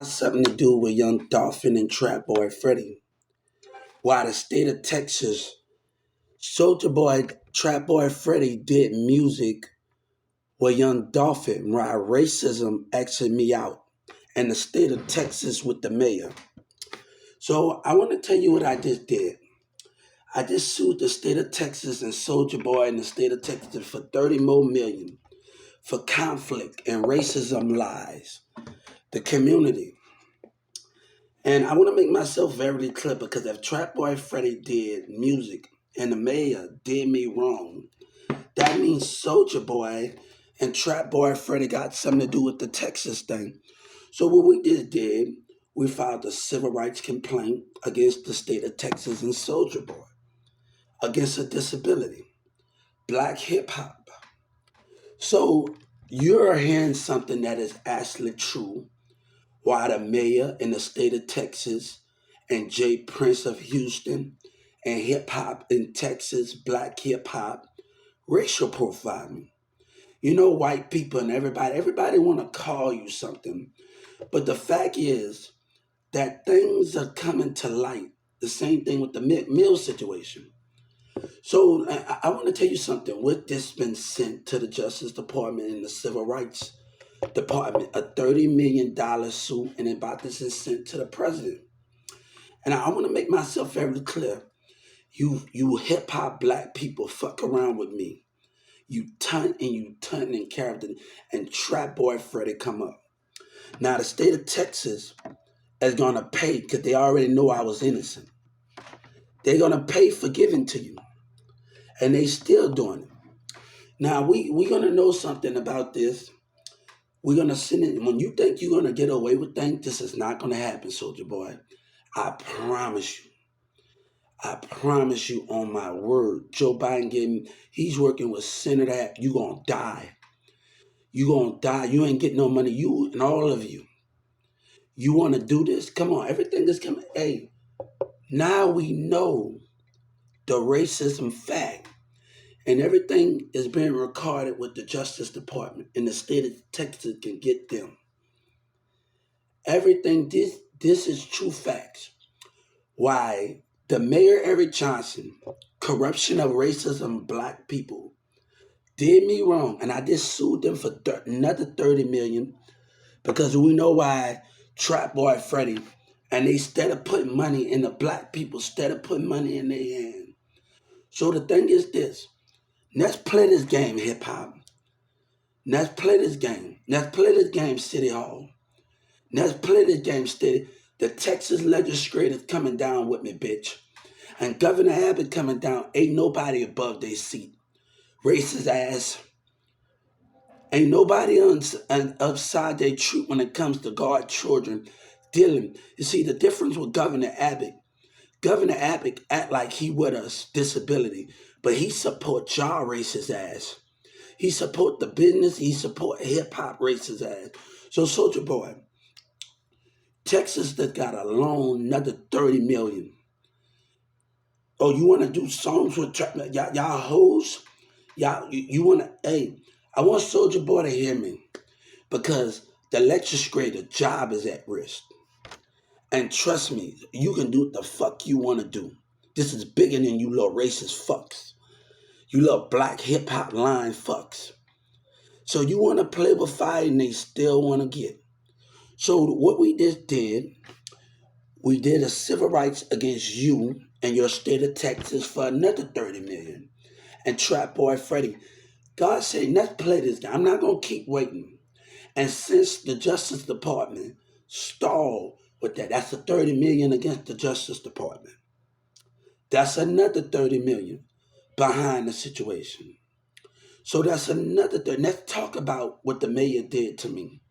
Something to do with Young Dolphin and Trap Boy Freddy. Why the state of Texas, Soldier Boy, Trap Boy Freddy did music with Young Dolphin, why racism asked me out, and the state of Texas with the mayor. So I want to tell you what I just did. I just sued the state of Texas and Soldier Boy and the state of Texas for 30 more million for conflict and racism lies. The community. And I want to make myself very clear because if Trap Boy Freddy did music and the mayor did me wrong, that means Soldier Boy and Trap Boy Freddy got something to do with the Texas thing. So what we just did, we filed a civil rights complaint against the state of Texas and Soldier Boy, against a disability, black hip hop. So you're hearing something that is actually true. Why the mayor in the state of Texas and Jay Prince of Houston and hip hop in Texas, black hip hop, racial profiling. You know, white people and everybody want to call you something. But the fact is that things are coming to light. The same thing with the mill situation. So I want to tell you something. With this been sent to the Justice Department and the Civil Rights Department, a $30 million suit, and about this is sent to the president. And I want to make myself very clear. You hip hop black people fuck around with me. You tunt in character and Trap Boy Freddy come up. Now the state of Texas is gonna pay because they already know I was innocent. They're gonna pay for giving to you. And they still doing it. Now we gonna know something about this. We're gonna send it when you think you're gonna get away with things, this is not gonna happen, Soldier Boy. I promise you. I promise you on my word. Joe Biden gave me, he's working with Senator. You gonna die. You gonna die. You ain't getting no money. You and all of you. You wanna do this? Come on, everything is coming. Hey, now we know the racism fact. And everything is being recorded with the Justice Department and the state of Texas can get them. Everything this is true facts. Why the mayor Eric Johnson, corruption of racism black people, did me wrong, and I just sued them for another 30 million because we know why Trap Boy Freddy and they instead of putting money in the black people, instead of putting money in their hand. So the thing is this: let's play this game, hip hop. Let's play this game. Let's play this game, City Hall. Let's play this game, City. The Texas legislators coming down with me, bitch. And Governor Abbott coming down. Ain't nobody above their seat. Racist ass. Ain't nobody upside their truth when it comes to guard children dealing. You see, the difference with Governor Abbott act like he with us, disability, but he support y'all racist ass. He support the business. He support hip hop racist ass. So Soldier Boy, Texas that got a loan, another 30 million. Oh, you want to do songs with y'all hoes? You want to? Hey, I want Soldier Boy to hear me because the legislator job is at risk. And trust me, you can do what the fuck you want to do. This is bigger than you little racist fucks. You little black hip hop line fucks. So you want to play with fire and they still want to get. So what we just did, we did a civil rights against you and your state of Texas for another 30 million. And Trap Boy Freddy, God said, let's play this game. I'm not gonna keep waiting. And since the Justice Department stalled with that, that's a 30 million against the Justice Department. That's another 30 million behind the situation. So that's another thing. Let's talk about what the mayor did to me.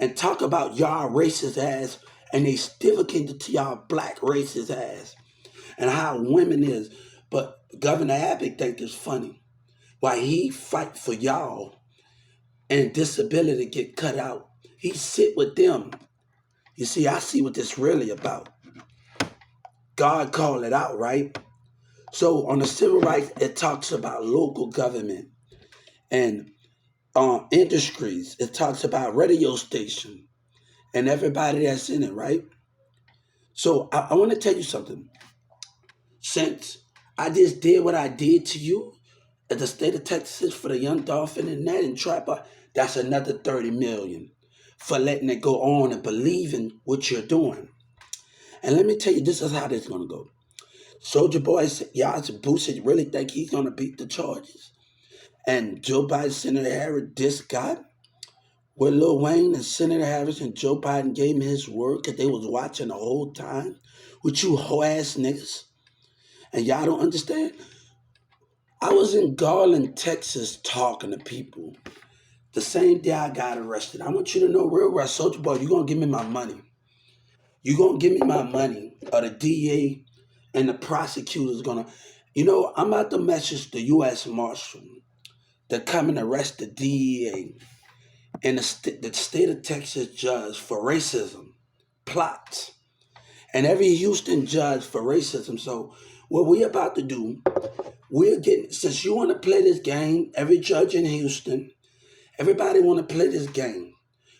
And talk about y'all racist ass and they still to y'all black racist ass. And how women is. But Governor Abbott think it's funny. Why he fight for y'all and disability get cut out. He sit with them. You see, I see what this really about. God called it out, right? So on the civil rights, it talks about local government and industries. It talks about radio station. and everybody that's in it, right? So I want to tell you something. Since I just did what I did to you at the state of Texas for the young dolphin and that and trapper, that's another 30 million for letting it go on and believing what you're doing. And let me tell you, this is how this is gonna go. Soldier Boy, y'all, Boosie really think he's gonna beat the charges. And Joe Biden, Senator Harris, this guy, where Lil Wayne and Senator Harris and Joe Biden gave him his word because they was watching the whole time with you hoe ass niggas. And y'all don't understand. I was in Garland, Texas, talking to people the same day I got arrested. I want you to know real right, Soldier Boy, you're gonna give me my money. You're gonna give me my money, or the DA and the prosecutor's gonna, I'm about to message the U.S. Marshal to come and arrest the DEA and the state of Texas judge for racism plots, and every Houston judge for racism. So what we about to do, we're getting, since you want to play this game, every judge in Houston, everybody want to play this game,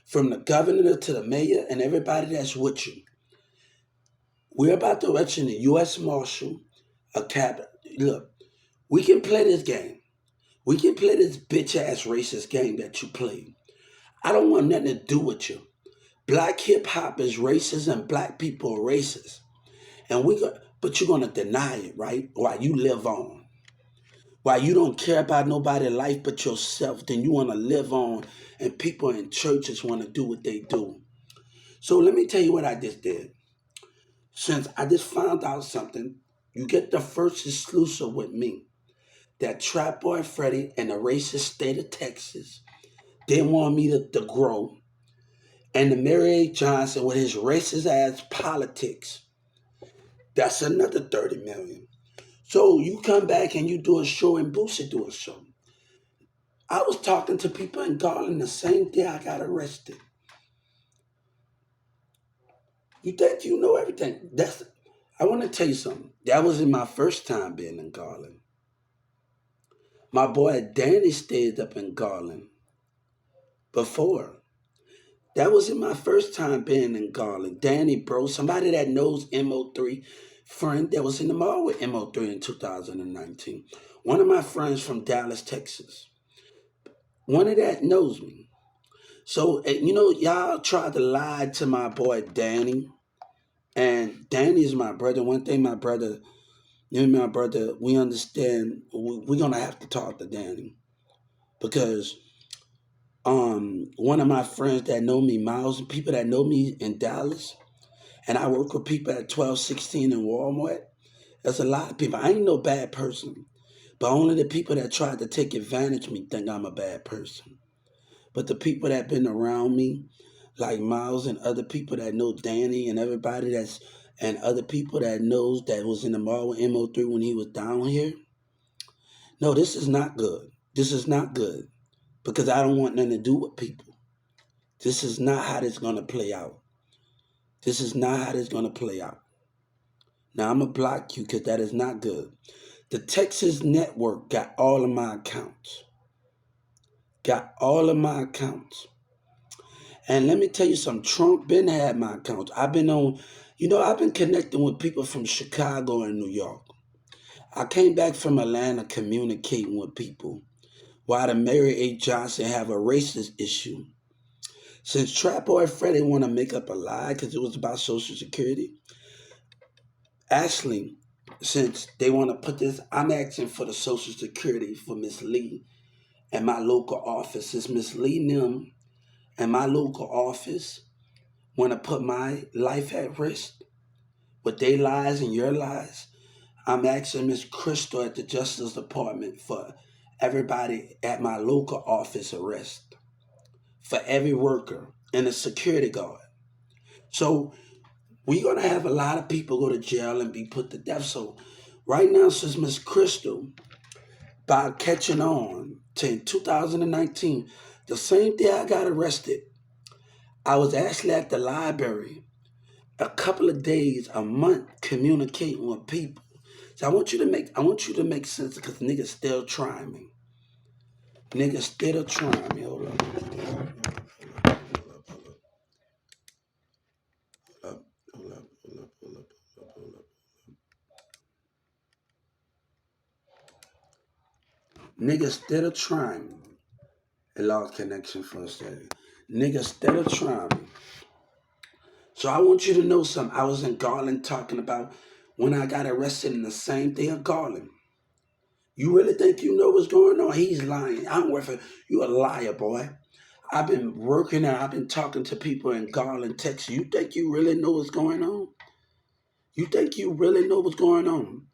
from the governor to the mayor and everybody that's with you. We're about to mention the U.S. Marshal, a cabinet. Look, we can play this game. We can play this bitch ass racist game that you play. I don't want nothing to do with you. Black hip hop is racist and black people are racist. And but you're gonna deny it, right? While you live on. While you don't care about nobody's life but yourself, then you wanna live on, and people in churches wanna do what they do. So let me tell you what I just did. Since I just found out something, you get the first exclusive with me. That Trap Boy Freddy in the racist state of Texas didn't want me to grow. And the Mary A. Johnson with his racist ass politics, that's another 30 million. So you come back and you do a show and Boosie do a show. I was talking to people in Garland the same day I got arrested. You think you know everything. I want to tell you something. That wasn't my first time being in Garland. My boy Danny stayed up in Garland before. That wasn't my first time being in Garland. Danny, bro, somebody that knows MO3, friend that was in the mall with MO3 in 2019. One of my friends from Dallas, Texas. One of that knows me. So, y'all tried to lie to my boy Danny. And Danny's my brother. One thing, my brother, my brother, we understand we're going to have to talk to Danny. Because one of my friends that know me, Miles, people that know me in Dallas, and I work with people at 1216 in Walmart. There's a lot of people. I ain't no bad person, but only the people that tried to take advantage of me think I'm a bad person. But the people that been around me, like Miles and other people that know Danny and everybody and other people that knows that was in the mall with MO3 when he was down here. No, this is not good. This is not good because I don't want nothing to do with people. This is not how this going to play out. This is not how this going to play out. Now, I'm going to block you because that is not good. The Texas network got all of my accounts. Got all of my accounts. And let me tell you something. Trump been had my accounts. I've been on, I've been connecting with people from Chicago and New York. I came back from Atlanta communicating with people while the Mary A. Johnson have a racist issue. Since Trap Boy Freddy want to make up a lie because it was about Social Security, actually, since they want to put this, I'm asking for the Social Security for Miss Lee and my local office. Since Miss Lee Nim and my local office want to put my life at risk with their lies and your lies, I'm asking Miss Crystal at the Justice Department for everybody at my local office arrest, for every worker and a security guard. So we're going to have a lot of people go to jail and be put to death. So right now, since Miss Crystal, by catching on to in 2019, the same day I got arrested, I was actually at the library a couple of days, a month, communicating with people. So I want you to make sense because niggas still trying me. Niggas still trying me. Hold up. Niggas still trying. It lost connection for a second. Niggas still trying. So I want you to know something. I was in Garland talking about when I got arrested in the same day of Garland. You really think you know what's going on? He's lying. I'm worth it. You a liar, boy. I've been working and I've been talking to people in Garland, Texas. You think you really know what's going on? You think you really know what's going on?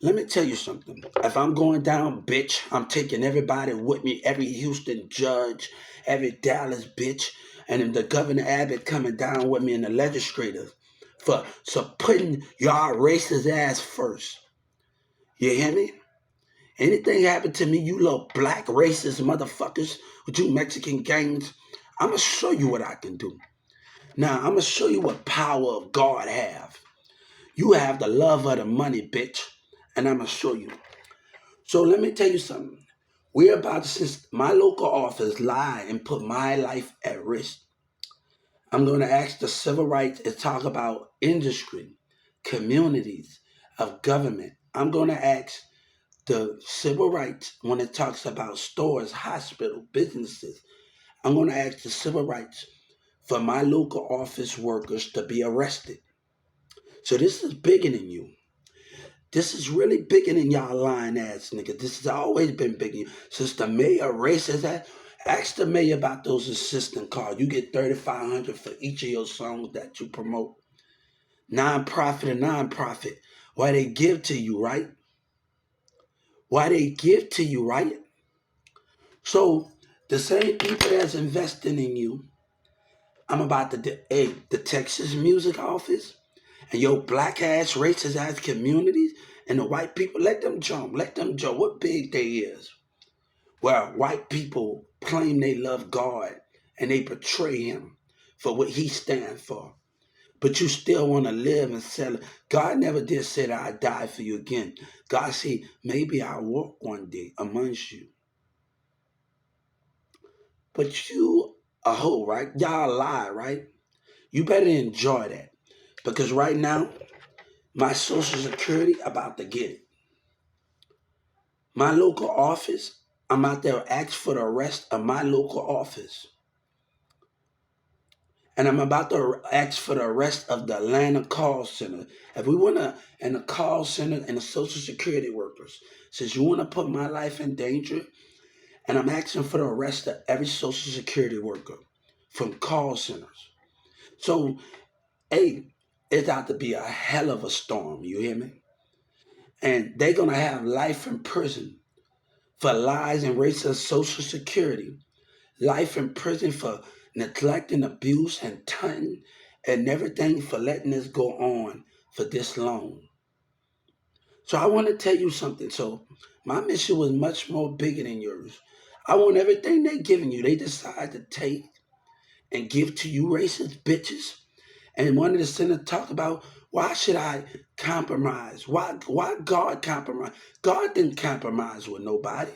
Let me tell you something. If I'm going down, bitch, I'm taking everybody with me, every Houston judge, every Dallas bitch, and then the Governor Abbott coming down with me and the legislators for so putting y'all racist ass first. You hear me? Anything happen to me, you little black racist motherfuckers with you Mexican gangs, I'ma show you what I can do. Now I'ma show you what power of God have. You have the love of the money, bitch, and I'ma show you. So let me tell you something. We're about to, since my local office lied and put my life at risk, I'm going to ask the civil rights and talk about industry, communities, of government. I'm going to ask the civil rights when it talks about stores, hospital, businesses. I'm going to ask the civil rights for my local office workers to be arrested. So this is bigger than you. This is really bigger than y'all lying ass nigga. This has always been bigger. Since the mayor racist ass, ask the mayor about those assistant cards. You get $3,500 for each of your songs that you promote. Non-profit and non-profit. Why they give to you, right? Why they give to you, right? So the same people that's investing in you, I'm about to hey, the Texas Music Office and your black ass racist ass communities and the white people, let them jump. Let them jump. What big they is. Where white people claim they love God and they betray him for what he stands for. But you still want to live and sell. God never did say that I die for you again. God said, maybe I'll walk one day amongst you. But you a hoe, right? Y'all lie, right? You better enjoy that. Because right now, my social security about to get it. My local office, I'm out there ask for the rest of my local office. And I'm about to ask for the rest of the Atlanta call center. If we want to, and the call center and the social security workers, since you want to put my life in danger, and I'm asking for the rest of every social security worker from call centers. So, hey, it's out to be a hell of a storm, you hear me? And they're going to have life in prison for lies and racist social security, life in prison for neglect and abuse and taunting and everything for letting this go on for this long. So I want to tell you something. So my mission was much more bigger than yours. I want everything they giving you, they decide to take and give to you racist bitches. And one of the senators talked about why should I compromise? Why God compromise? God didn't compromise with nobody.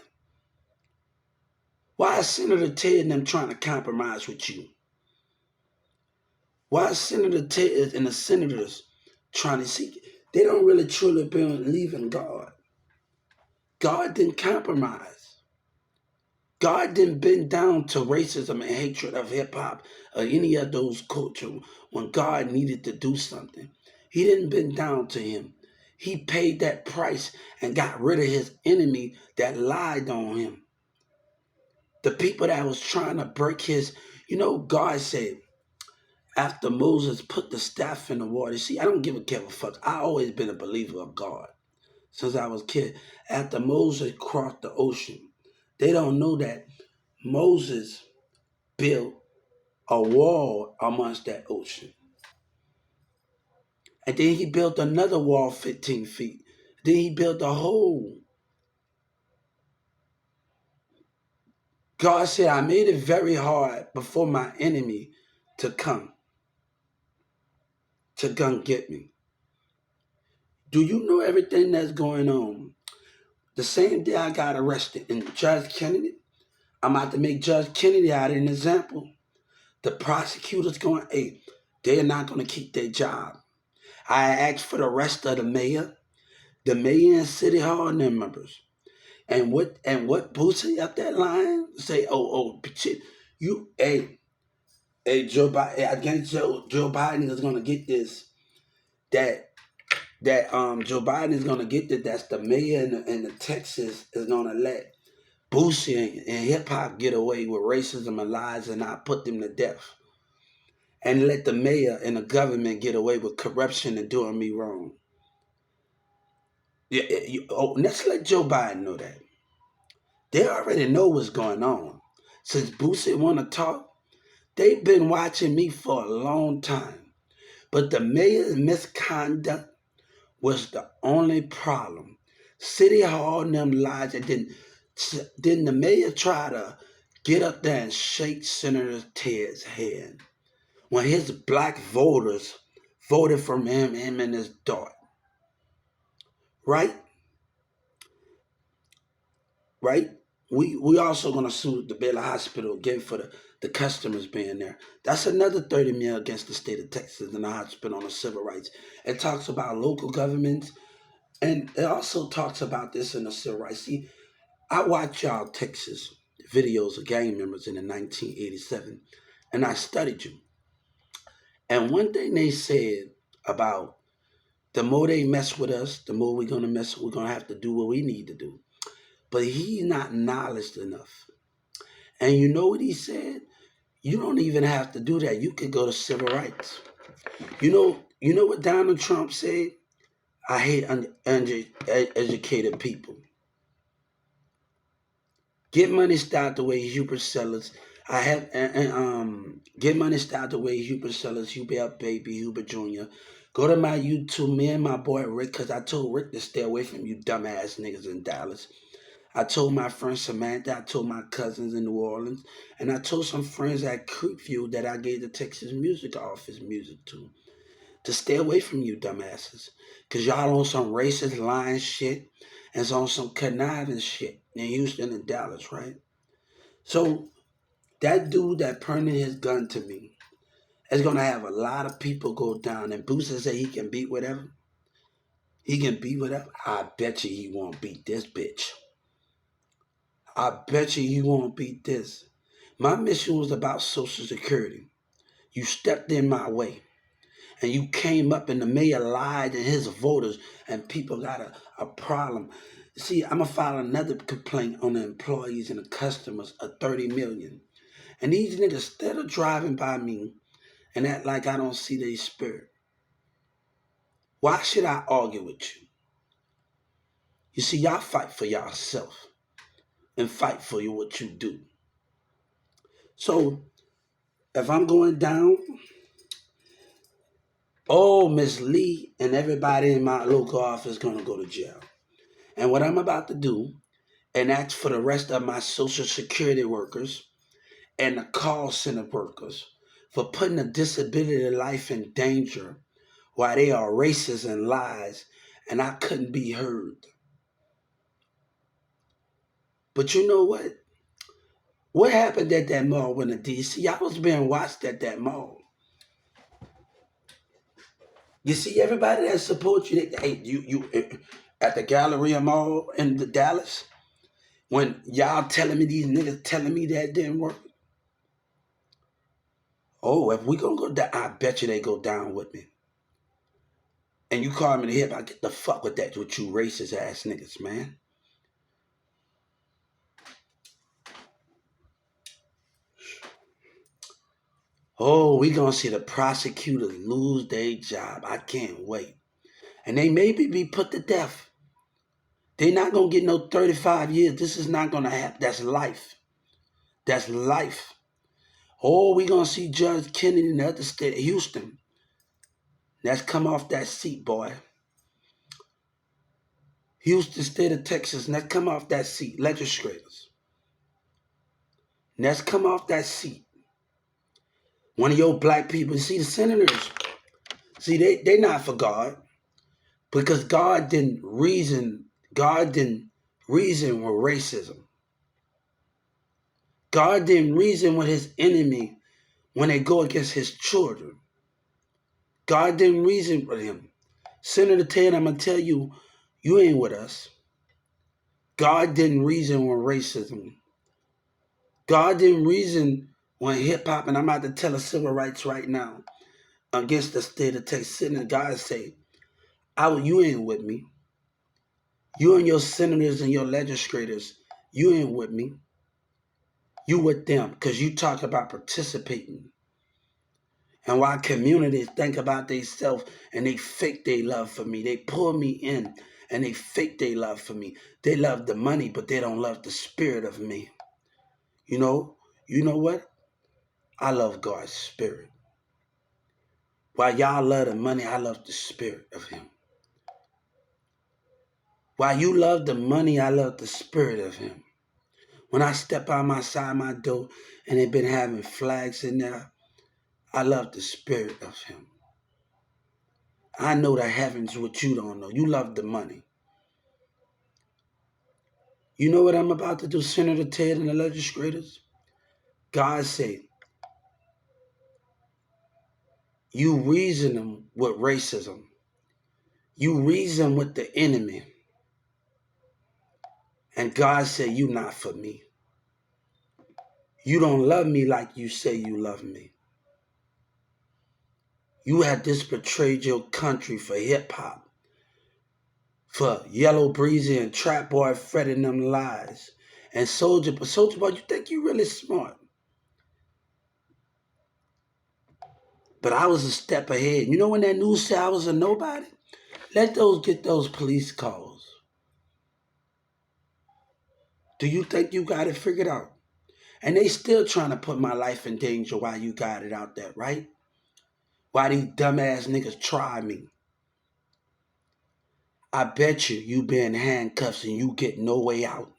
Why is Senator Ted and them trying to compromise with you? Why is Senator Ted and the senators trying to see? They don't really truly believe in God. God didn't compromise. God didn't bend down to racism and hatred of hip hop or any of those culture when God needed to do something. He didn't bend down to him. He paid that price and got rid of his enemy that lied on him. The people that was trying to break his, God said, after Moses put the staff in the water. See, I don't give a fuck. I always been a believer of God since I was a kid. After Moses crossed the ocean, they don't know that Moses built a wall amongst that ocean. And then he built another wall 15 feet. Then he built a hole. God said, I made it very hard before my enemy to come get me. Do you know everything that's going on? The same day I got arrested in Judge Kennedy, I'm about to make Judge Kennedy out an example. The prosecutor's going, hey, they're not going to keep their job. I asked for the rest of the mayor and city hall and their members. And what Boosie up that line say? Oh, shit, hey, Joe Biden. I guarantee Joe Biden is gonna get this. That Joe Biden is gonna get that. That's the mayor in the Texas is gonna let Boosie and hip hop get away with racism and lies and not put them to death, and let the mayor and the government get away with corruption and doing me wrong. Yeah, let's let Joe Biden know that. They already know what's going on. Since Boosie want to talk, they've been watching me for a long time. But the mayor's misconduct was the only problem. City Hall and them lies, and then the mayor try to get up there and shake Senator Ted's hand when his black voters voted for him and his daughter. Right? Right? We also gonna sue the Baylor Hospital again for the customers being there. That's another 30 mil against the state of Texas and the hospital on the civil rights. It talks about local governments, and it also talks about this in the civil rights. See, I watch y'all Texas videos of gang members in the 1987, and I studied you. And one thing they said about the more they mess with us, the more we're gonna have to do what we need to do. But he's not knowledge enough. And you know what he said? You don't even have to do that. You could go to civil rights. You know what Donald Trump said? I hate educated people. Get money start the way Hubert Sellers. I have get money start the way Hubert Sellers, Hubert Baby, Hubert Jr. Go to my YouTube, me and my boy Rick, because I told Rick to stay away from you dumbass niggas in Dallas. I told my friend Samantha, I told my cousins in New Orleans, and I told some friends at Creekview that I gave the Texas Music Office music to stay away from you dumbasses. Because y'all on some racist lying shit and on some conniving shit in Houston and Dallas, right? So that dude that pointed his gun to me is going to have a lot of people go down. And Booster say he can beat whatever. He can beat whatever. I bet you he won't beat this bitch. I bet you he won't beat this. My mission was about Social Security. You stepped in my way. And you came up and the mayor lied and his voters and people got a problem. See, I'm going to file another complaint on the employees and the customers of 30 million. And these niggas, instead of driving by me and act like I don't see their spirit, why should I argue with you? You see, y'all fight for yourself and fight for what you do. So if I'm going down, Miss Lee and everybody in my local office is going to go to jail. And what I'm about to do, and that's for the rest of my Social Security workers and the call center workers for putting a disability life in danger while they are racist and lies, and I couldn't be heard. But you know what? What happened at that mall when the DC? I was being watched at that mall. You see, everybody that supports you, at the Galleria Mall in the Dallas, when y'all telling me these niggas telling me that didn't work. Oh, if we gonna go down, I bet you they go down with me. And you call me the hip, I get the fuck with that with you racist ass niggas, man. Oh, we gonna see the prosecutors lose their job. I can't wait. And they maybe be put to death. They not gonna get no 35 years. This is not gonna happen. That's life. That's life. Oh, we gonna see Judge Kennedy in the other state of Houston. Let's come off that seat, boy. Houston, state of Texas, let's come off that seat. Legislators. Let's come off that seat. One of your black people, see the senators. See, they not for God. Because God didn't reason with racism. God didn't reason with his enemy when they go against his children. God didn't reason with him. Senator Ted, I'm going to tell you, you ain't with us. God didn't reason with racism. God didn't reason when hip hop, and I'm about to tell a civil rights right now against the state of Texas. And God say, you ain't with me. You and your senators and your legislators, you ain't with me. You with them because you talk about participating. And why communities think about themselves and they fake their love for me. They pull me in and they fake their love for me. They love the money, but they don't love the spirit of me. You know what? I love God's spirit. While y'all love the money, I love the spirit of him. While you love the money, I love the spirit of him. When I step outside my door and they've been having flags in there, I love the spirit of him. I know the heavens what you don't know. You love the money. You know what I'm about to do, Senator Ted and the legislators? God said, you reason them with racism. You reason with the enemy. And God said, you not for me. You don't love me like you say you love me. You had just betrayed your country for hip hop, for Yellow Breezy and Trap Boy Fred and them lies. And Soulja Boy, you think you really smart. But I was a step ahead. You know when that news said I was a nobody? Let those get those police calls. Do you think you got it figured out? And they still trying to put my life in danger while you got it out there, right? Why these dumbass niggas try me? I bet you be in handcuffs and you get no way out.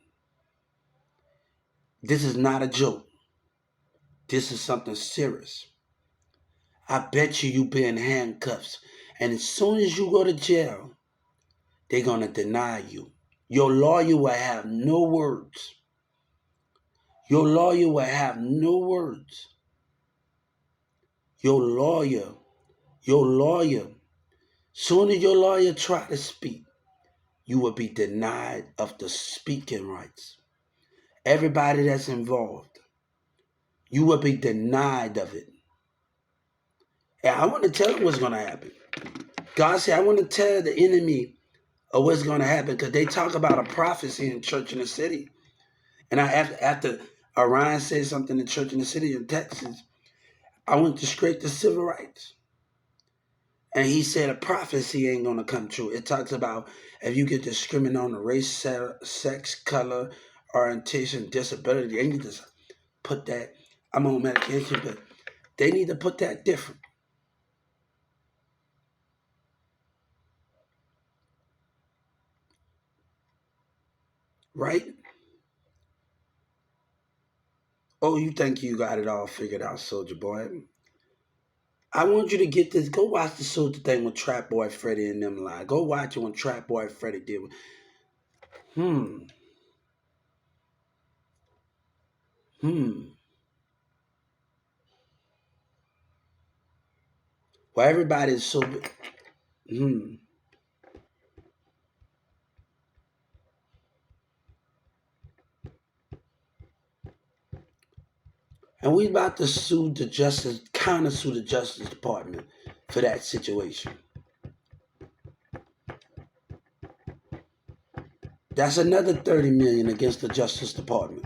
This is not a joke. This is something serious. I bet you be in handcuffs. And as soon as you go to jail, they're going to deny you. Your lawyer will have no words. Your lawyer will have no words. Your lawyer, soon as your lawyer try to speak, you will be denied of the speaking rights. Everybody that's involved, you will be denied of it. And I want to tell you what's going to happen. God said, I want to tell the enemy of what's going to happen because they talk about a prophecy in Church in the City. And after Orion said something in Church in the City in Texas, I went to straight to civil rights. And he said a prophecy ain't going to come true. It talks about if you get discriminated on the race, sex, color, orientation, disability, they need to put that. I'm on medication, but they need to put that different. Right? Oh, you think you got it all figured out, Soulja Boy. I want you to get this. Go watch the Soulja thing with Trap Boy Freddy and them lie. Go watch it when Trap Boy Freddy did. Hmm. Hmm. Well, everybody's so. Hmm. And we about to counter sue the Justice Department for that situation. That's another 30 million against the Justice Department.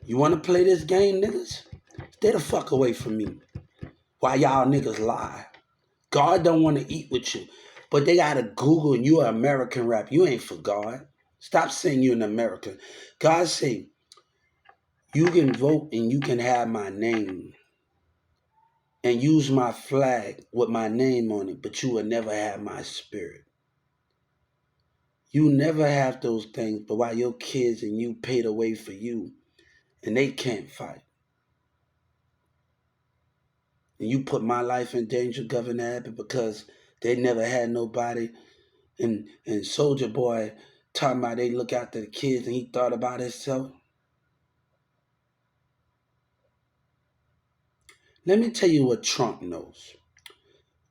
You want to play this game, niggas? Stay the fuck away from me. Why y'all niggas lie? God don't want to eat with you. But they gotta Google and you an American rap. You ain't for God. Stop saying you're an American. God say, you can vote and you can have my name and use my flag with my name on it, but you will never have my spirit. You never have those things, but while your kids and you paid away for you and they can't fight. And you put my life in danger, Governor Abbott, because they never had nobody. And Soulja Boy talking about they look after the kids and he thought about himself. Let me tell you what Trump knows.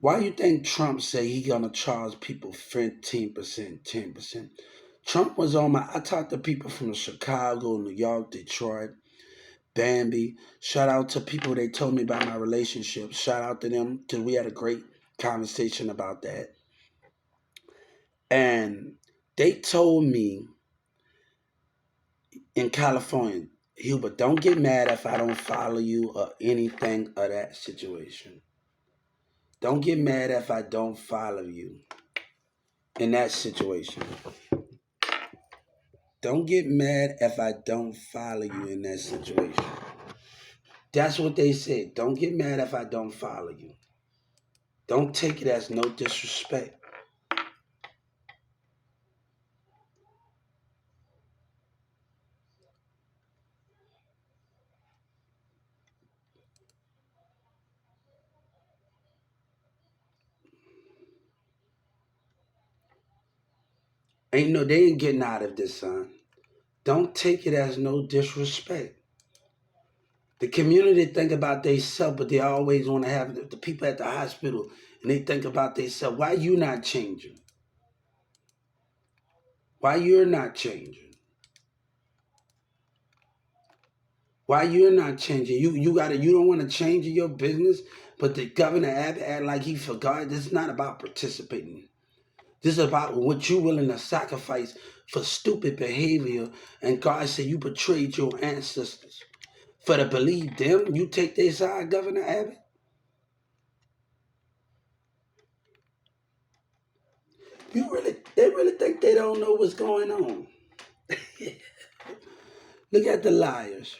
Why you think Trump say he gonna charge people 15%, 10%? Trump was on my. I talked to people from Chicago, New York, Detroit, Bambi. Shout out to people they told me about my relationship. Shout out to them because we had a great conversation about that. And they told me in California, Hubert, don't get mad if I don't follow you or anything of that situation. Don't get mad if I don't follow you in that situation. Don't get mad if I don't follow you in that situation. That's what they said. Don't get mad if I don't follow you. Don't take it as no disrespect. They ain't getting out of this, son. Don't take it as no disrespect. The community think about themselves, but they always want to have the people at the hospital, and they think about themselves. Why you not changing? Why you're not changing? Why you're not changing? You don't want to change in your business, but the governor act like he forgot. This is not about participating. This is about what you're willing to sacrifice for stupid behavior. And God said you betrayed your ancestors. For to believe them, you take their side, Governor Abbott. They really think they don't know what's going on. Look at the liars.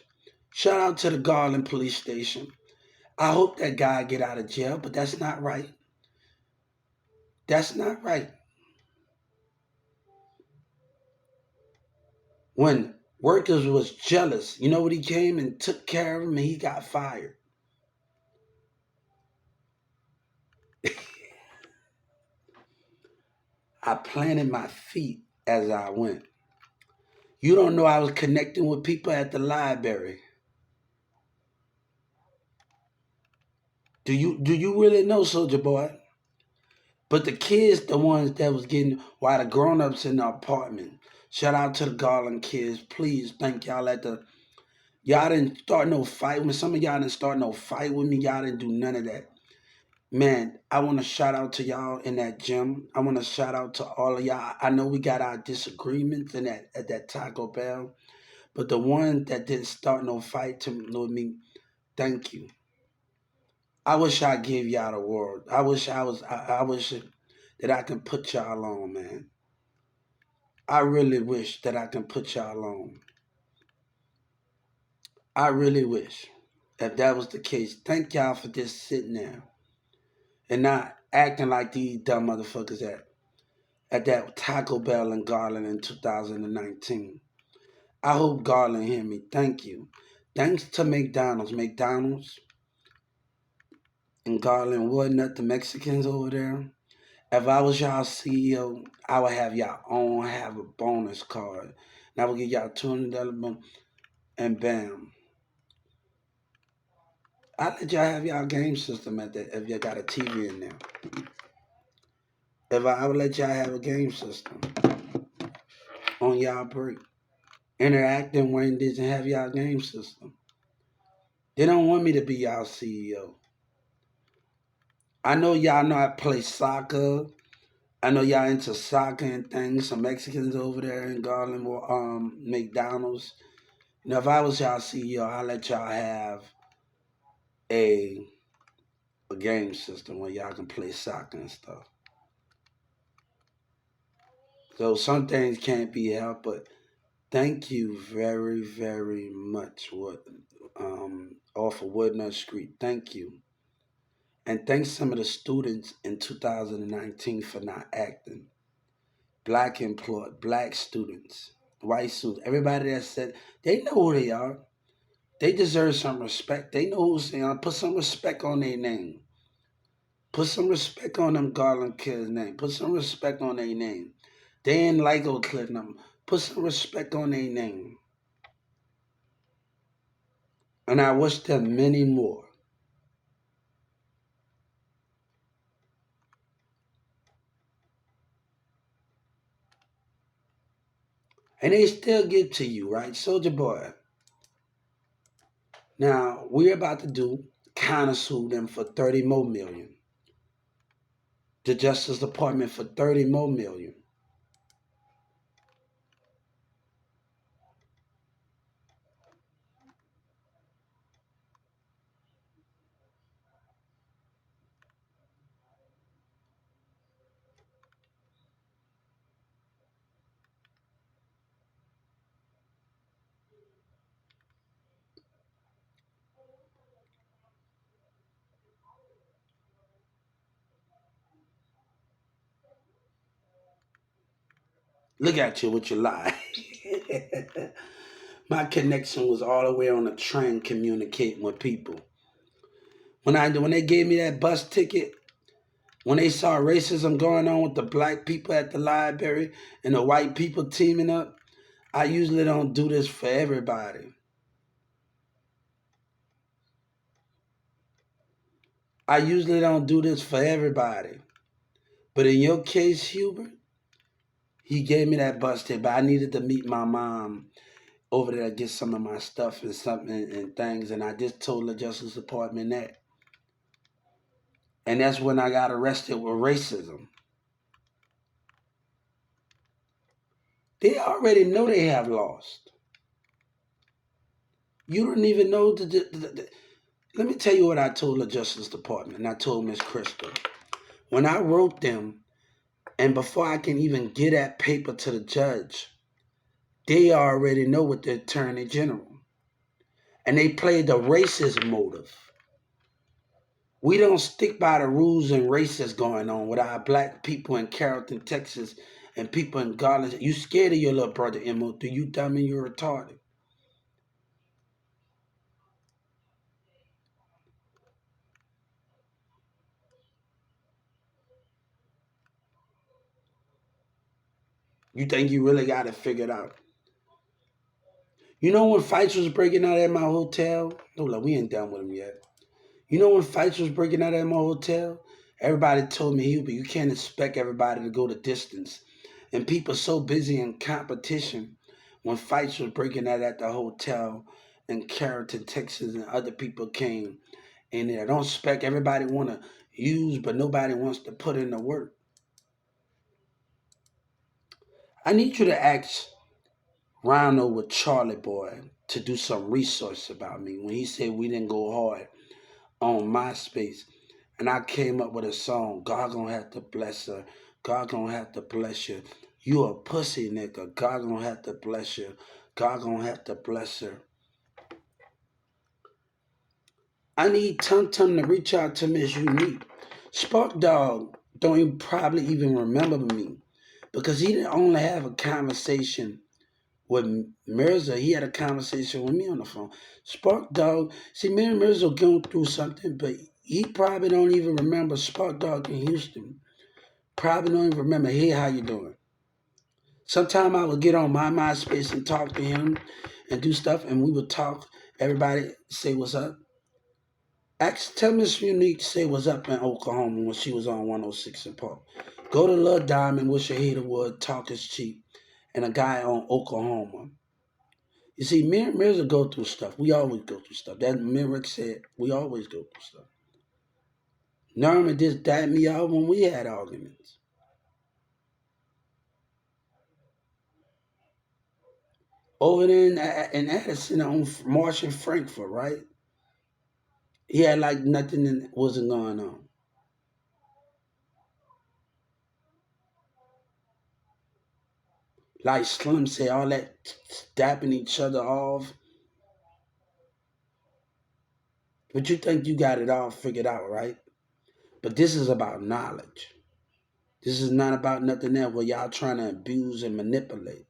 Shout out to the Garland police station. I hope that guy get out of jail, but that's not right. That's not right. When workers was jealous, you know what he came and took care of him and he got fired. I planted my feet as I went. You don't know I was connecting with people at the library. Do you really know, Soldier Boy? But the kids, the ones that was getting, while the grown-ups in the apartment. Shout out to the Garland kids. Please, thank y'all y'all didn't start no fight. When some of y'all didn't start no fight with me, y'all didn't do none of that. Man, I want to shout out to y'all in that gym. I want to shout out to all of y'all. I know we got our disagreements in that at that Taco Bell, but the one that didn't start no fight to with me, thank you. I wish I gave y'all the world. I wish that I can put y'all on, man. I really wish that I can put y'all on. I really wish if that was the case. Thank y'all for just sitting there and not acting like these dumb motherfuckers at that Taco Bell in Garland in 2019. I hope Garland hear me. Thank you. Thanks to McDonald's. McDonald's and Garland Woodnut, the Mexicans over there. If I was y'all CEO, I would have y'all own have a bonus card. And I would give y'all $200 and bam. I let y'all have y'all game system at that if you got a TV in there. I would let y'all have a game system on y'all break. Interacting Wendy's and have y'all game system. They don't want me to be y'all CEO. I know y'all know I play soccer. I know y'all into soccer and things. Some Mexicans over there in Garland will McDonald's. Now if I was y'all CEO, I'd let y'all have a a game system where y'all can play soccer and stuff. So some things can't be helped, but thank you very, very much. What off of Woodnut Street. Thank you. And thanks some of the students in 2019 for not acting. Black employed, black students, white students, everybody that said they know who they are. They deserve some respect. They know who they are. Put some respect on their name. Put some respect on them Garland kids' name. Put some respect on their name. They ain't like Oak Cliff number. Put some respect on their name. And I wish them many more. And they still get to you, right? Soldier Boy. Now, we're about to do counter sue them for 30 more million. The Justice Department for 30 more million. Look at you with your lie. My connection was all the way on the train communicating with people. When they gave me that bus ticket, when they saw racism going on with the black people at the library and the white people teaming up, I usually don't do this for everybody. I usually don't do this for everybody. But in your case, Hubert, he gave me that bus ticket, but I needed to meet my mom over there to get some of my stuff and something and things, and I just told the Justice Department that. And that's when I got arrested with racism. They already know they have lost. You don't even know let me tell you what I told the Justice Department, and I told Miss Crystal. When I wrote them, and before I can even get that paper to the judge, they already know what the Attorney General. And they play the racist motive. We don't stick by the rules and races going on with our black people in Carrollton, Texas, and people in Garland. You scared of your little brother, Emo? Do you tell me you're retarded? You think you really got it figured out? You know when fights was breaking out at my hotel? No, look, we ain't done with them yet. You know when fights was breaking out at my hotel? Everybody told me, Hubert, you can't expect everybody to go the distance. And people so busy in competition when fights was breaking out at the hotel in Carrollton, Texas, and other people came in there. Don't expect everybody want to use, but nobody wants to put in the work. I need you to ask Ronald with Charlie Boy to do some research about me when he said we didn't go hard on MySpace. And I came up with a song, God gonna have to bless her. God gonna have to bless you. You a pussy nigga. God gonna have to bless you. God gonna have to bless her. I need Tum Tum to reach out to Miss Unique. Spark Dog don't even probably even remember me because he didn't only have a conversation with Mirza. He had a conversation with me on the phone. Spark Dog, see, me and Mirza going through something, but he probably don't even remember Spark Dog in Houston. Probably don't even remember, hey, how you doing? Sometime I would get on my MySpace and talk to him and do stuff, and we would talk. Everybody say what's up. Tell Miss Unique to say what's up in Oklahoma when she was on 106 and Park. Go to Lil Diamond, wish your hater would, talk is cheap, and a guy on Oklahoma. You see, me and Mirza go through stuff. We always go through stuff. That Merrick said, we always go through stuff. Norman just dapped me out when we had arguments. Over there in Addison on Marsh and Frankfurt, right? He had like nothing wasn't going on. Like Slim said, all that dapping each other off. But you think you got it all figured out, right? But this is about knowledge. This is not about nothing else where y'all trying to abuse and manipulate.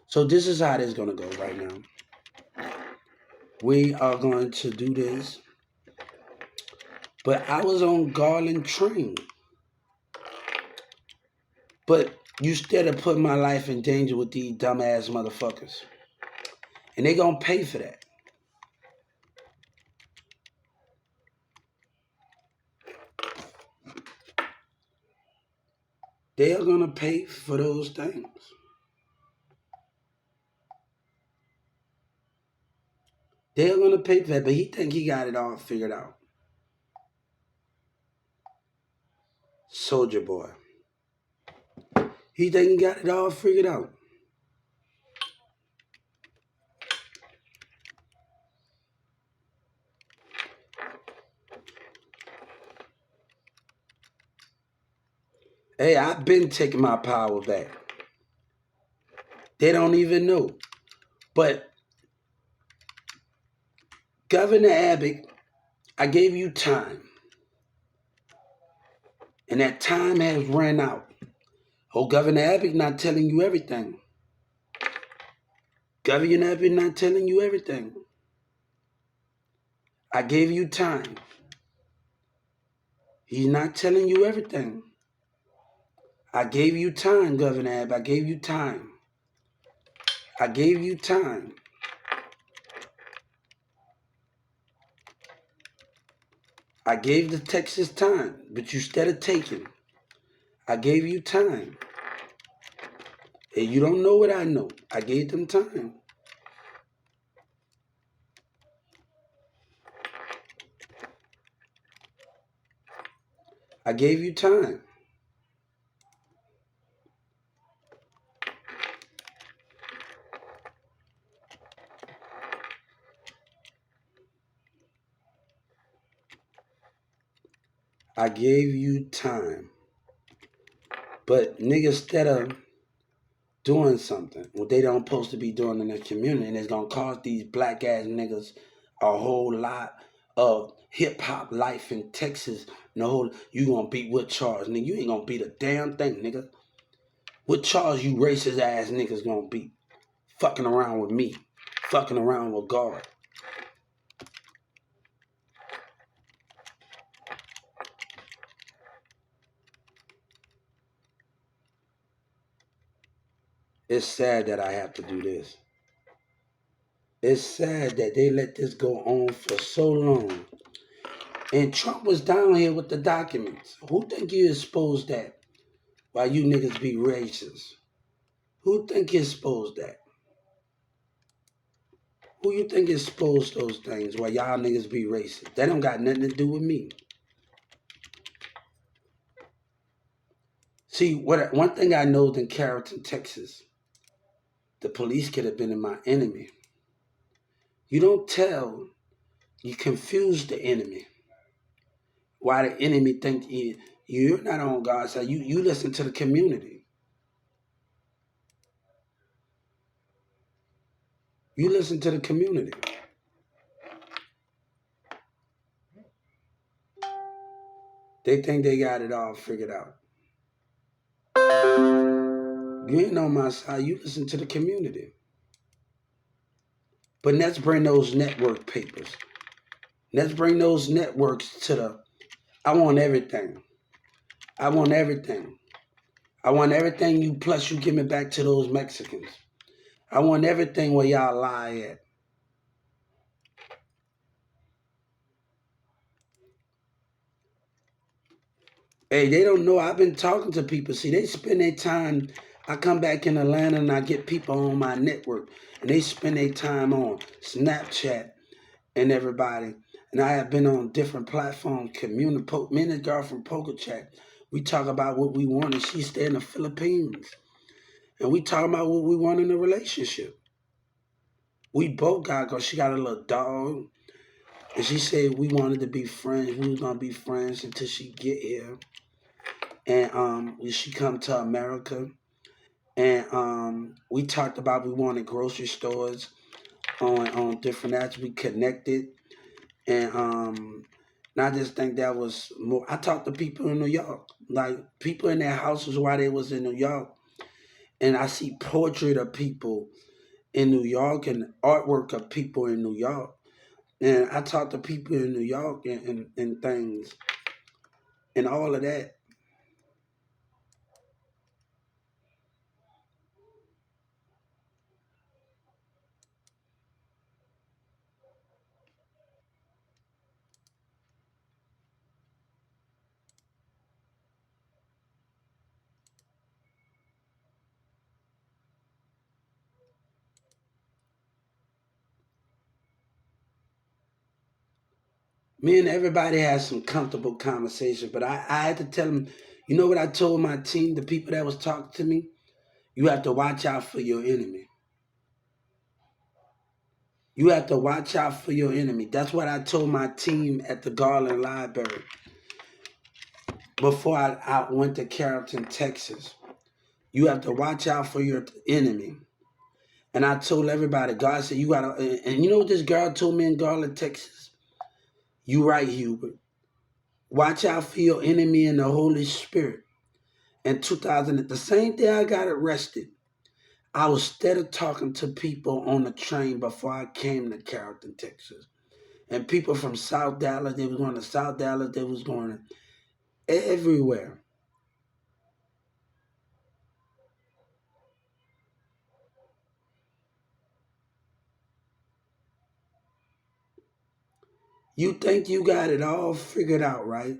So this is how this is gonna go right now. We are going to do this. But I was on Garland train. But you still have put my life in danger with these dumbass motherfuckers. And they gonna pay for that. They are gonna pay for those things. They're gonna pay for that, but he think he got it all figured out. Soldier Boy. He think he got it all figured out. Hey, I've been taking my power back. They don't even know. But Governor Abbott, I gave you time. And that time has run out. Oh, Governor Abbott not telling you everything. Governor Abbott not telling you everything. I gave you time. He's not telling you everything. I gave you time, Governor Abbott. I gave you time. I gave you time. I gave the Texas time, but you instead of taking, I gave you time. And you don't know what I know. I gave them time. I gave you time. I gave you time. But niggas, instead of doing something what they don't supposed to be doing in the community, and it's gonna cost these black ass niggas a whole lot of hip hop life in Texas. No, you gonna beat what charge, nigga? You ain't gonna beat a damn thing, nigga. What charge you racist ass niggas gonna beat? Fucking around with me, fucking around with God. It's sad that I have to do this. It's sad that they let this go on for so long. And Trump was down here with the documents. Who think you exposed that? Why you niggas be racist? Who think you exposed that? Who you think exposed those things while y'all niggas be racist? That don't got nothing to do with me. See, one thing I know in Carrollton, Texas, the police could have been in my enemy. You don't tell, you confuse the enemy. Why the enemy think you're not on God's side. You listen to the community. You listen to the community. They think they got it all figured out. You ain't on my side. You listen to the community. But let's bring those network papers. Let's bring those networks to the. I want everything. I want everything. I want everything you plus you give me back to those Mexicans. I want everything where y'all lie at. Hey, they don't know. I've been talking to people. See, they spend their time. I come back in Atlanta and I get people on my network, and they spend their time on Snapchat and everybody. And I have been on different platforms, me and the girl from Poker Chat. We talk about what we want, and she stay in the Philippines. And we talk about what we want in a relationship. We both got, cause she got a little dog. And she said we wanted to be friends. We was gonna be friends until she get here. And when she come to America. And we talked about we wanted grocery stores on different apps. We connected. And I just think that was more. I talked to people in New York, like people in their houses while they was in New York, and I see portrait of people in New York and artwork of people in New York. And I talked to people in New York and things and all of that. Me and everybody had some comfortable conversation, but I had to tell them, you know what I told my team, the people that was talking to me? You have to watch out for your enemy. You have to watch out for your enemy. That's what I told my team at the Garland Library before I went to Carrollton, Texas. You have to watch out for your enemy. And I told everybody, God said, you got to, and you know what this girl told me in Garland, Texas? You right, Hubert. Watch out for your enemy in the Holy Spirit. In 2000, the same day I got arrested, I was steady talking to people on the train before I came to Carrollton, Texas. And people from South Dallas, they was going to South Dallas, they was going everywhere. You think you got it all figured out, right?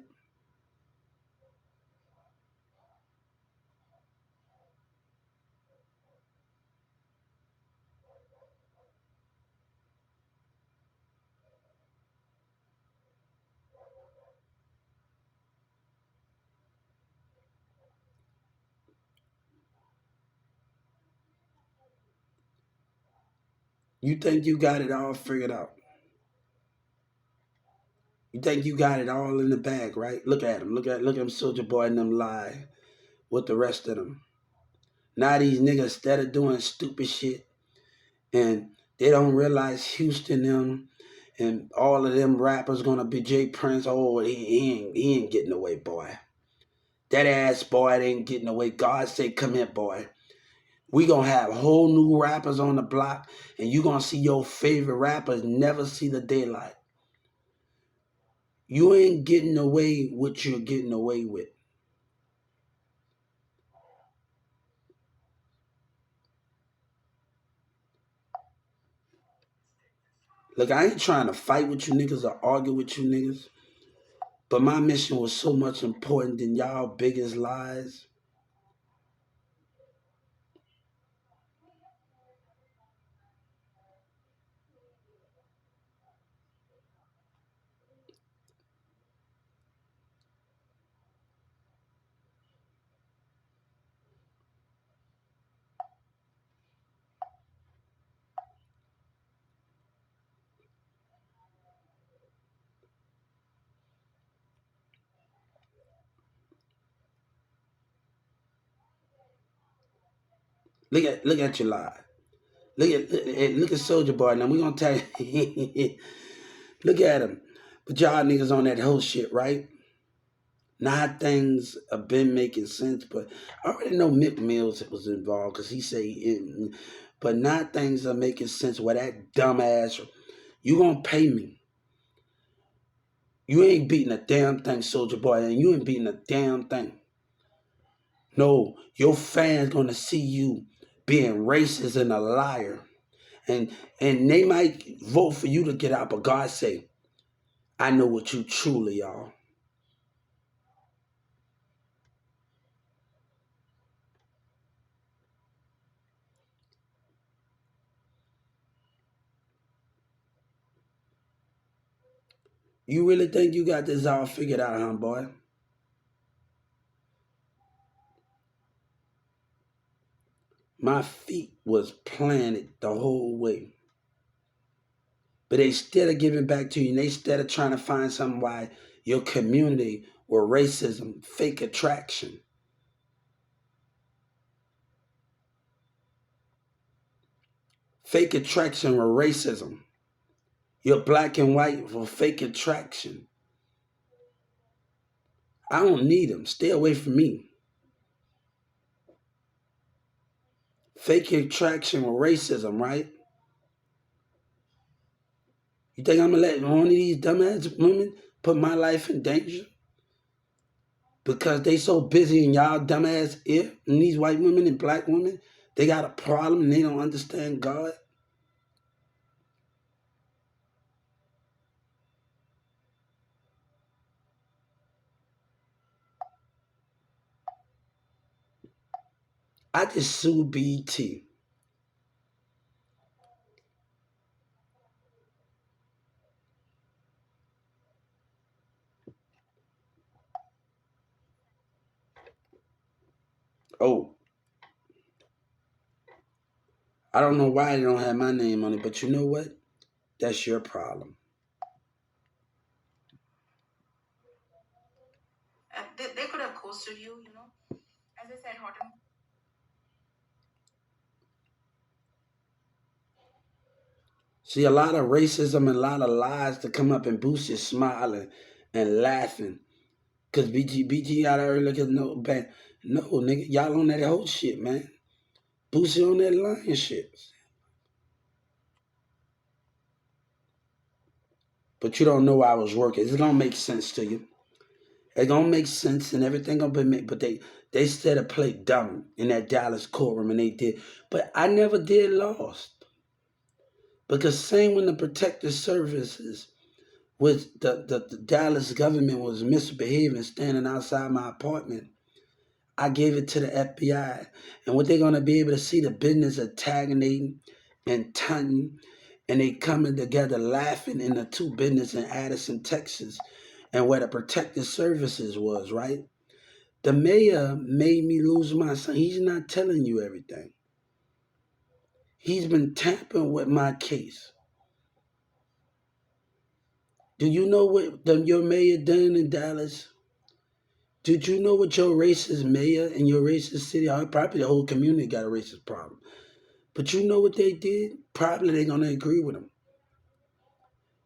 You think you got it all figured out. You think you got it all in the bag, right? Look at him. Look at him, Soldier Boy and them lie with the rest of them. Now these niggas instead of doing stupid shit and they don't realize Houston them and all of them rappers gonna be Jay Prince. Oh, he ain't getting away, boy. That ass boy ain't getting away. God say, come here, boy. We gonna have whole new rappers on the block, and you gonna see your favorite rappers never see the daylight. You ain't getting away what you're getting away with. Look, I ain't trying to fight with you niggas or argue with you niggas, but my mission was so much important than y'all biggest lies. Look at your lie. Look at Soldier Boy. Now we gonna tell you. Look at him. But y'all niggas on that whole shit, right? Now things have been making sense, but I already know Mick Mills was involved because he say it. But now things are making sense. Where that dumbass, you gonna pay me? You ain't beating a damn thing, Soldier Boy, and you ain't beating a damn thing. No, your fans gonna see you being racist and a liar, and they might vote for you to get out. But God say, I know what you truly are. You really think you got this all figured out, huh, boy? My feet was planted the whole way. But they instead of giving back to you, and they instead of trying to find something why your community or racism, fake attraction. Fake attraction or racism. You're black and white for fake attraction. I don't need them. Stay away from me. Fake attraction or racism, right? You think I'm gonna let one of these dumbass women put my life in danger? Because they so busy in y'all dumbass ear, and these white women and black women, they got a problem and they don't understand God. I just sued BET. Oh, I don't know why they don't have my name on it, but you know what? That's your problem. They could have ghosted you, you know. As I said, Horton. See, a lot of racism and a lot of lies to come up and boost your smiling and laughing. Cause BG out there looking no bad. No, nigga, y'all on that whole shit, man. Boosie on that lying shit. But you don't know I was working. It's gonna make sense to you. It's gonna make sense and everything gonna be made. But they said to play dumb in that Dallas courtroom and they did. But I never did lost. Because same when the protective services was the Dallas government was misbehaving, standing outside my apartment. I gave it to the FBI. And what they're gonna be able to see the business of tagging and Tunton and they coming together laughing in the two business in Addison, Texas, and where the protective services was, right? The mayor made me lose my son. He's not telling you everything. He's been tampering with my case. Do you know what your mayor done in Dallas? Did you know what your racist mayor and your racist city, probably the whole community got a racist problem. But you know what they did? Probably they're gonna agree with him.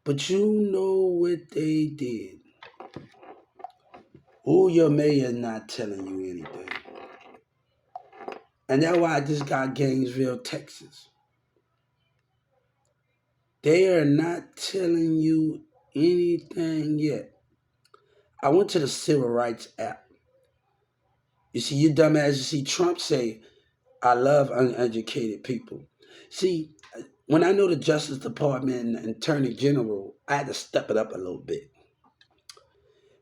But you know what they did. Oh, your mayor not telling you anything. And that's why I just got Gainesville, Texas. They are not telling you anything yet. I went to the Civil Rights app. You see, you dumbass, you see Trump say, I love uneducated people. See, when I know the Justice Department and Attorney General, I had to step it up a little bit.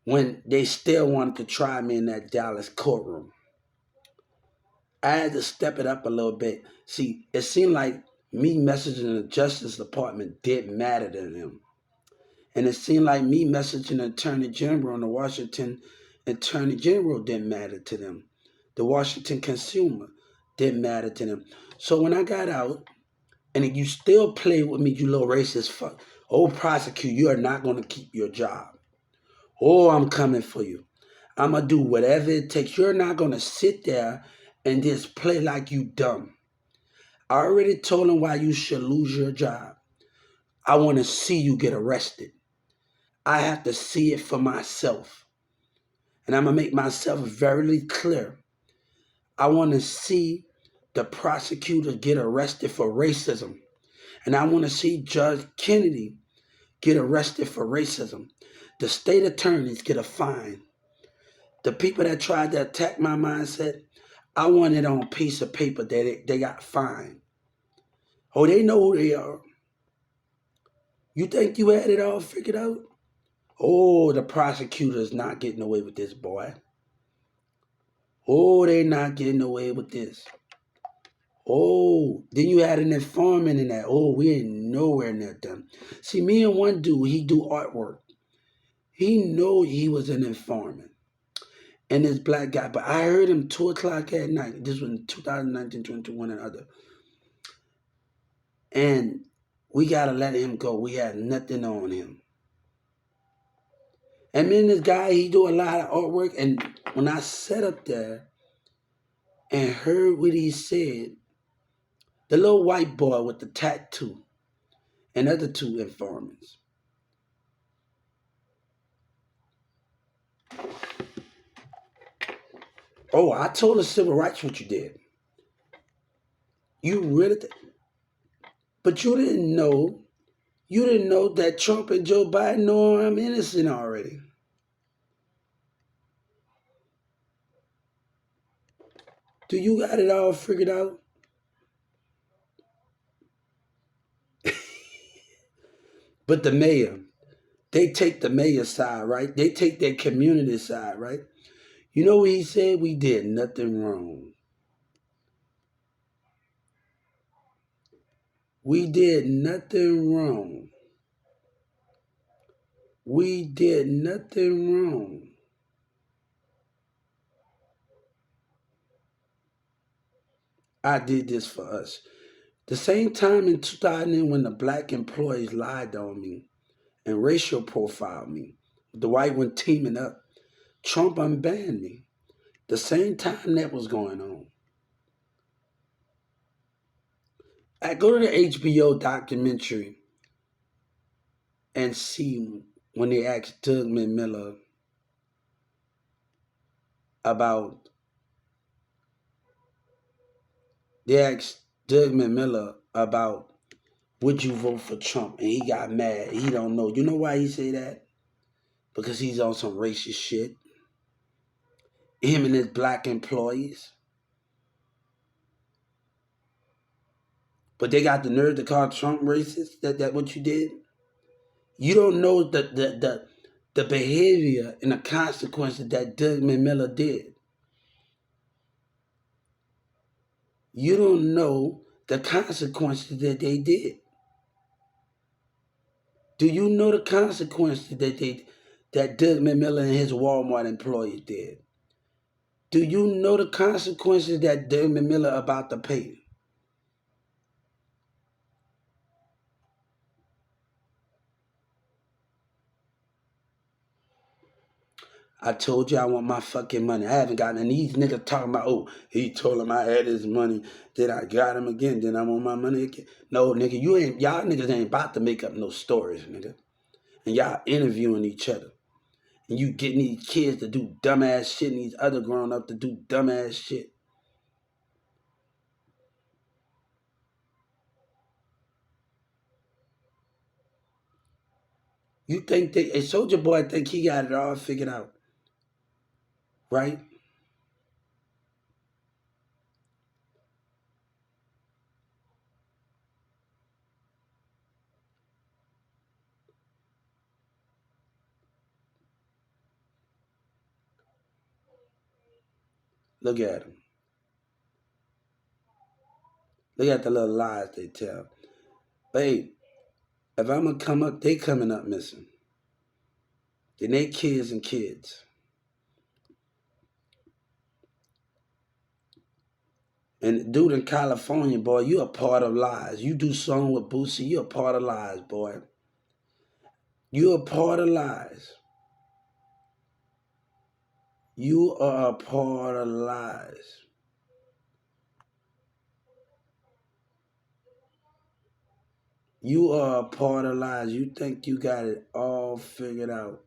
When they still wanted to try me in that Dallas courtroom, I had to step it up a little bit. See, it seemed like me messaging the Justice Department didn't matter to them. And it seemed like me messaging the Attorney General and the Washington Attorney General didn't matter to them. The Washington consumer didn't matter to them. So when I got out, and you still play with me, you little racist fuck. Oh, prosecutor, you are not going to keep your job. Oh, I'm coming for you. I'm going to do whatever it takes. You're not going to sit there and just play like you dumb. I already told him why you should lose your job. I want to see you get arrested. I have to see it for myself. And I'm going to make myself very clear. I want to see the prosecutor get arrested for racism. And I want to see Judge Kennedy get arrested for racism. The state attorneys get a fine. The people that tried to attack my mindset, I want it on a piece of paper that they got fined. Oh, they know who they are. You think you had it all figured out? Oh, the prosecutor's not getting away with this, boy. Oh, they not getting away with this. Oh, then you had an informant in that. Oh, we ain't nowhere near them. See, me and one dude, he do artwork. He know he was an informant. And this black guy, but I heard him 2 o'clock at night. This was in 2019, 21 and other. And we gotta let him go. We had nothing on him. And then this guy, he do a lot of artwork. And when I sat up there and heard what he said, the little white boy with the tattoo and other two informants. Oh, I told the civil rights what you did. You really, but you didn't know. You didn't know that Trump and Joe Biden know I'm innocent already. Do you got it all figured out? But the mayor, they take the mayor's side, right? They take their community side, right? You know what he said? We did nothing wrong. We did nothing wrong. We did nothing wrong. I did this for us. The same time in 2000 when the black employees lied on me and racial profiled me, the white one teaming up, Trump unbanned me. The same time that was going on. I go to the HBO documentary and see when they asked Doug McMillan about they asked Doug McMillan about would you vote for Trump, and he got mad. He don't know. You know why he say that? Because he's on some racist shit. Him and his black employees. But they got the nerve to call Trump racist. That what you did? You don't know the behavior and the consequences that Doug McMillan did. You don't know the consequences that they did. Do you know the consequences that Doug McMillan and his Walmart employees did? Do you know the consequences that Doug McMillan about to pay? I told you I want my fucking money. I haven't gotten any. These niggas talking about, oh, he told him I had his money. Then I got him again. Then I want my money again. No, nigga, y'all niggas ain't about to make up no stories, nigga. And y'all interviewing each other. And you getting these kids to do dumbass shit and these other grown up to do dumbass shit. You think a soldier boy think he got it all figured out, right? Look at him. Look at the little lies they tell. Babe, if I'm gonna come up, they coming up missing. Then they kids and kids. And dude in California, boy, you a part of lies. You do song with Boosie, you a part of lies, boy. You a part of lies. You are a part of lies. You are a part of lies. You think you got it all figured out.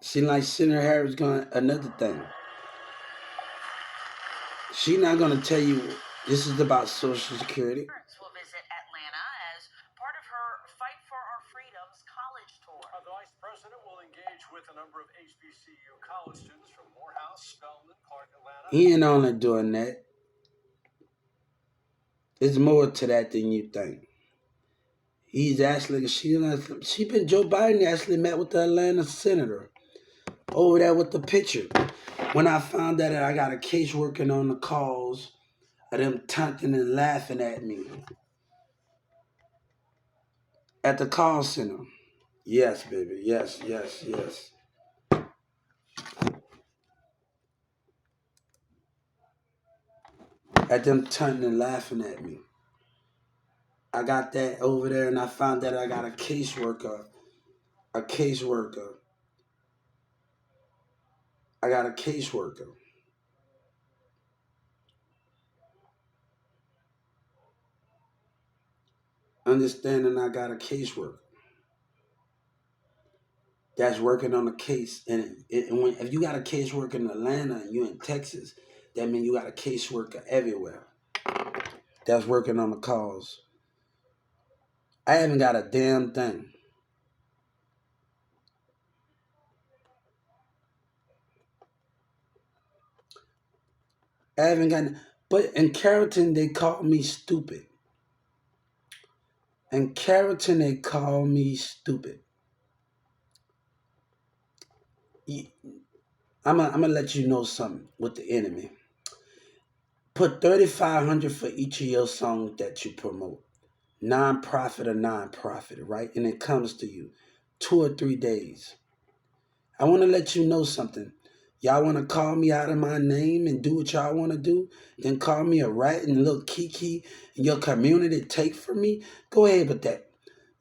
Seem like Senator Harris going another thing. She not gonna tell you this is about Social Security. Will visit Atlanta as part of her Fight for Our Freedoms college tour. The Vice President will engage with a number of HBCU college students from Morehouse, Spelman, Clark, Atlanta. He ain't only doing that. There's more to that than you think. He's actually she been Joe Biden actually met with the Atlanta senator over there with the picture. When I found out that I got a case working on the calls of them taunting and laughing at me at the call center. Yes, baby. Yes, yes, yes. At them taunting and laughing at me. I got that over there, and I found that I got a caseworker. A caseworker. I got a caseworker. Understanding I got a caseworker that's working on a case. And if you got a caseworker in Atlanta and you in Texas, that means you got a caseworker everywhere that's working on the cause. I haven't got a damn thing. I haven't got. But in Carrollton, they call me stupid. In Carrollton, they call me stupid. I'm gonna let you know something with the enemy. Put 3,500 for each of your songs that you promote, non-profit or non-profit, right? And it comes to you 2 or 3 days. I want to let you know something. Y'all want to call me out of my name and do what y'all want to do? Then call me a rat and little kiki in your community take from me? Go ahead with that.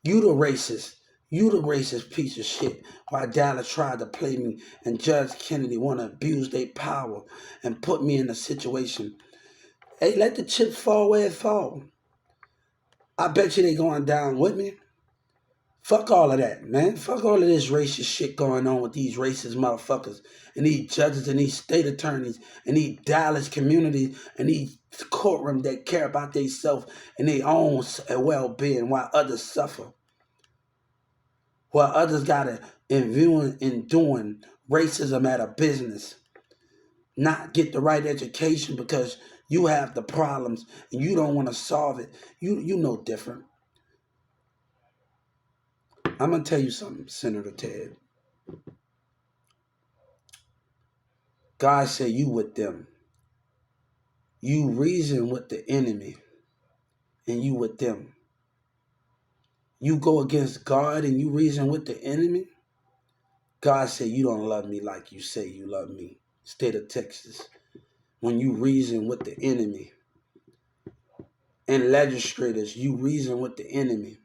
You the racist. You the racist piece of shit. While Dallas tried to play me and Judge Kennedy want to abuse their power and put me in a situation. Hey, let the chip fall where it fall. I bet you they going down with me. Fuck all of that, man. Fuck all of this racist shit going on with these racist motherfuckers and these judges and these state attorneys and these Dallas communities and these courtrooms that care about themselves and their own well-being while others suffer. While others gotta in doing racism at a business, not get the right education because you have the problems and you don't want to solve it. You know different. I'm gonna tell you something, Senator Ted. God said you with them. You reason with the enemy and you with them. You go against God and you reason with the enemy. God said you don't love me like you say you love me. State of Texas. When you reason with the enemy. And legislators, you reason with the enemy.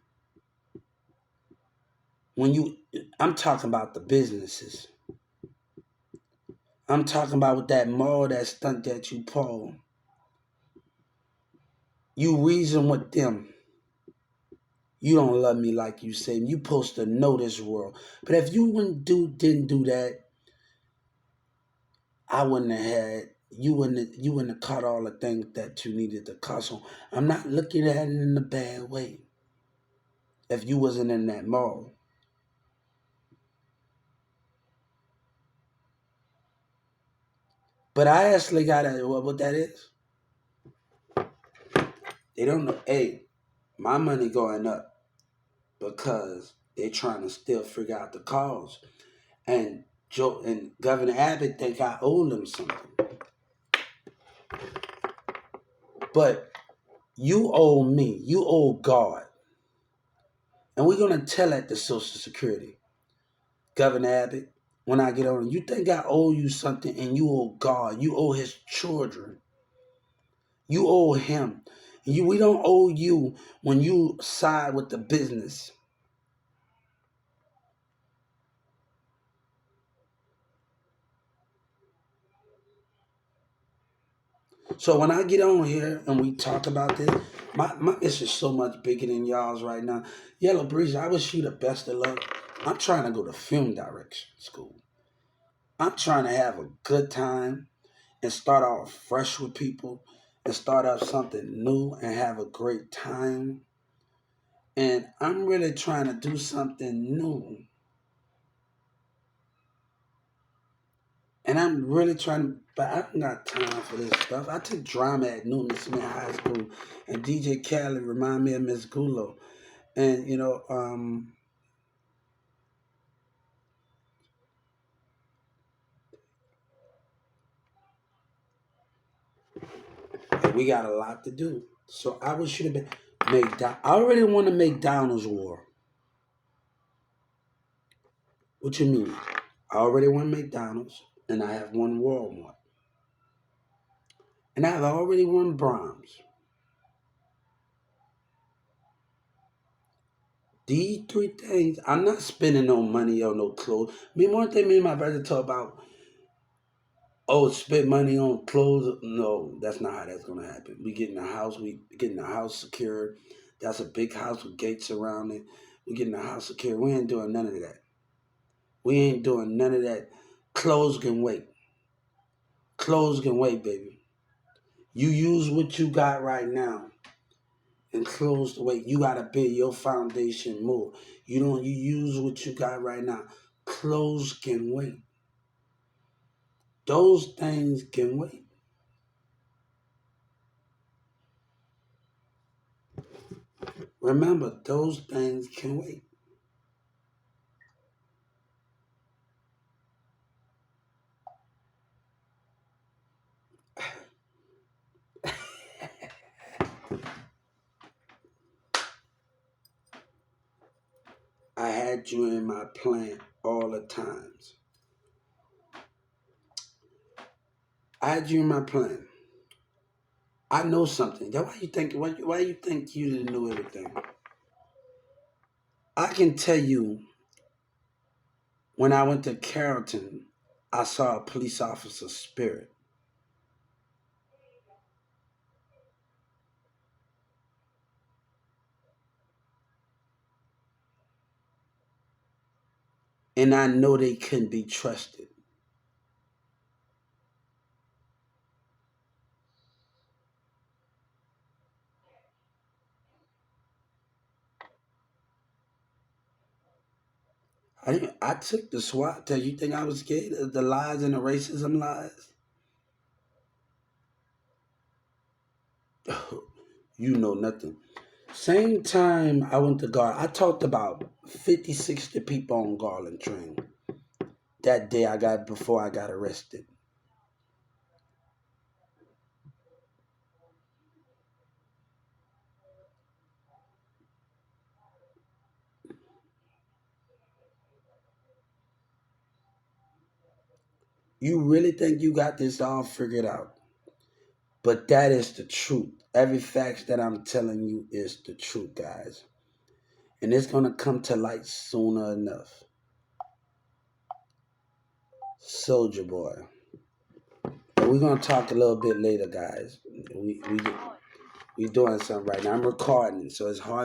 I'm talking about the businesses. I'm talking about with that mall, that stunt that you pull. You reason with them. You don't love me like you say. You supposed to know this world. But if you didn't do that, I wouldn't have had you wouldn't have caught all the things that you needed to cut. So I'm not looking at it in a bad way. If you wasn't in that mall. But I actually got what that is. They don't know. Hey, my money going up because they're trying to still figure out the cause. And Joe and Governor Abbott think I owe them something. But you owe me. You owe God. And we're going to tell at the Social Security. Governor Abbott, when I get on, you think I owe you something and you owe God. You owe his children. You owe him. We don't owe you when you side with the business. So when I get on here and we talk about this, my issue is so much bigger than y'all's right now. Yellow Breeze, I wish you the best of luck. I'm trying to go to film direction school. I'm trying to have a good time and start off fresh with people and start off something new and have a great time. And I'm really trying to do something new. And I'm really trying, but I don't got time for this stuff. I took drama at Newton Smith High School, and DJ Khaled remind me of Miss Gulo. And, we got a lot to do. So I wish should have been I already want to make McDonald's war. What you mean? I already won McDonald's, and I have won Walmart. And I've already won Brahms. These three things, I'm not spending no money on no clothes. One thing me and my brother talk about, spend money on clothes. No, that's not how that's gonna happen. We getting a house secured. That's a big house with gates around it. We getting a house secured. We ain't doing none of that. We ain't doing none of that. Clothes can wait. Clothes can wait, baby. You use what you got right now and close the wait. You gotta build your foundation more. You use what you got right now. Clothes can wait. Those things can wait. Remember, those things can wait. I had you in my plan all the times. I had you in my plan. I know something. Why you think? Why you think you didn't know everything? I can tell you. When I went to Carrollton, I saw a police officer's spirit, and I know they couldn't be trusted. I took the SWAT test. You think I was scared of the lies and the racism lies? You know nothing. Same time I went to Garland, I talked about 50, 60 people on Garland train that day before I got arrested. You really think you got this all figured out? But that is the truth. Every fact that I'm telling you is the truth, guys. And it's gonna come to light sooner enough. Soldier Boy. But we're gonna talk a little bit later, guys. We doing something right now. I'm recording, so it's hard